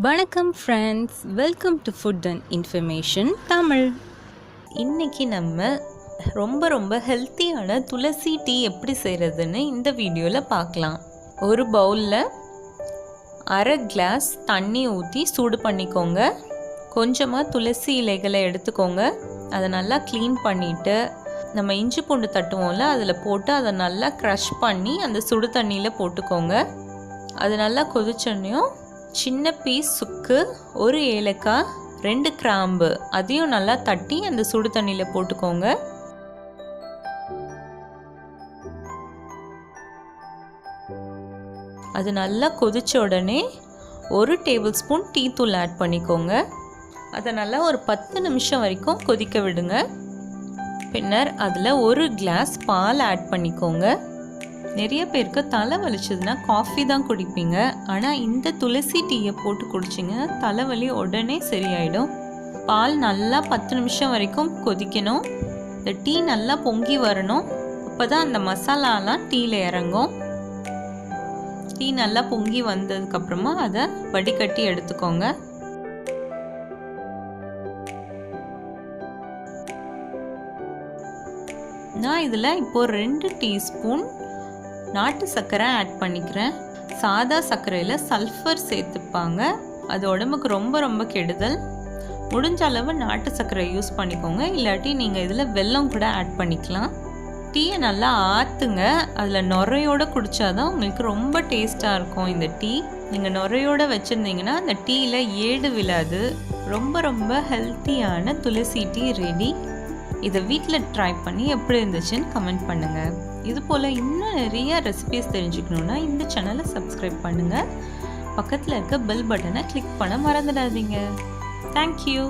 வணக்கம் friends, welcome to food and information Tamil. இன்றைக்கி நம்ம ரொம்ப ஹெல்த்தியான துளசி டீ எப்படி செய்கிறதுன்னு இந்த வீடியோவில் பார்க்கலாம். ஒரு பவுலில் அரை கிளாஸ் தண்ணி ஊற்றி சூடு பண்ணிக்கோங்க. கொஞ்சமாக துளசி இலைகளை எடுத்துக்கோங்க. அதை நல்லா க்ளீன் பண்ணிவிட்டு நம்ம இஞ்சி பூண்டு தட்டுவோம்ல, அதில் போட்டு அதை நல்லா க்ரஷ் பண்ணி அந்த சுடு தண்ணியில் போட்டுக்கோங்க. அது நல்லா கொதிச்சோன்னையும் சின்ன பீஸ் சுக்கு, ஒரு ஏலக்காய், 2 கிராம்பு அதையும் நல்லா தட்டி அந்த சுடு தண்ணியில் போட்டுக்கோங்க. அது நல்லா கொதிச்ச உடனே 1 டேபிள் ஸ்பூன் டீ தூள் ஆட் பண்ணிக்கோங்க. அதை நல்லா ஒரு 10 நிமிஷம் வரைக்கும் கொதிக்க விடுங்க. பின்னர் அதில் 1 கிளாஸ் பால் ஆட் பண்ணிக்கோங்க. நிறைய பேருக்கு தலை வலிச்சதுன்னா காஃபி தான் குடிப்பீங்க. ஆனால் இந்த துளசி டீயை போட்டு குடிச்சிங்க தலைவலி உடனே சரியாயிடும். பால் நல்லா 10 நிமிஷம் வரைக்கும் கொதிக்கணும். இந்த டீ நல்லா பொங்கி வரணும். அப்போ தான் அந்த மசாலாலாம் டீயில் இறங்கும். டீ நல்லா பொங்கி வந்ததுக்கப்புறமா அதை வடிகட்டி எடுத்துக்கோங்க. நான் இதில் இப்போது 2 டீஸ்பூன் நாட்டு சர்க்கரை ஆட் பண்ணிக்கிறேன். சாதா சர்க்கரையில் சல்ஃபர் சேர்த்துப்பாங்க, அது உடம்புக்கு ரொம்ப கெடுதல். முடிஞ்ச அளவு நாட்டு சர்க்கரை யூஸ் பண்ணிக்கோங்க. இல்லாட்டி நீங்கள் இதில் வெல்லம் கூட ஆட் பண்ணிக்கலாம். டீயை நல்லா ஆற்றுங்க. அதில் நுரையோடு குடித்தாதான் உங்களுக்கு ரொம்ப டேஸ்ட்டாக இருக்கும். இந்த டீ நீங்கள் நுரையோடு வச்சுருந்தீங்கன்னா அந்த டீயில் ஏடு விழாது. ரொம்ப ஹெல்த்தியான துளசி டீ ரெடி. இதை வீட்டில் ட்ரை பண்ணி எப்படி இருந்துச்சுன்னு கமெண்ட் பண்ணுங்கள். இது போல் இன்னும் நிறைய ரெசிபீஸ் தெரிஞ்சுக்கணுன்னா இந்த சேனலை சப்ஸ்கிரைப் பண்ணுங்கள். பக்கத்தில் இருக்க பெல் பட்டனை கிளிக் பண்ண மறந்துடாதீங்க. தேங்க்யூ.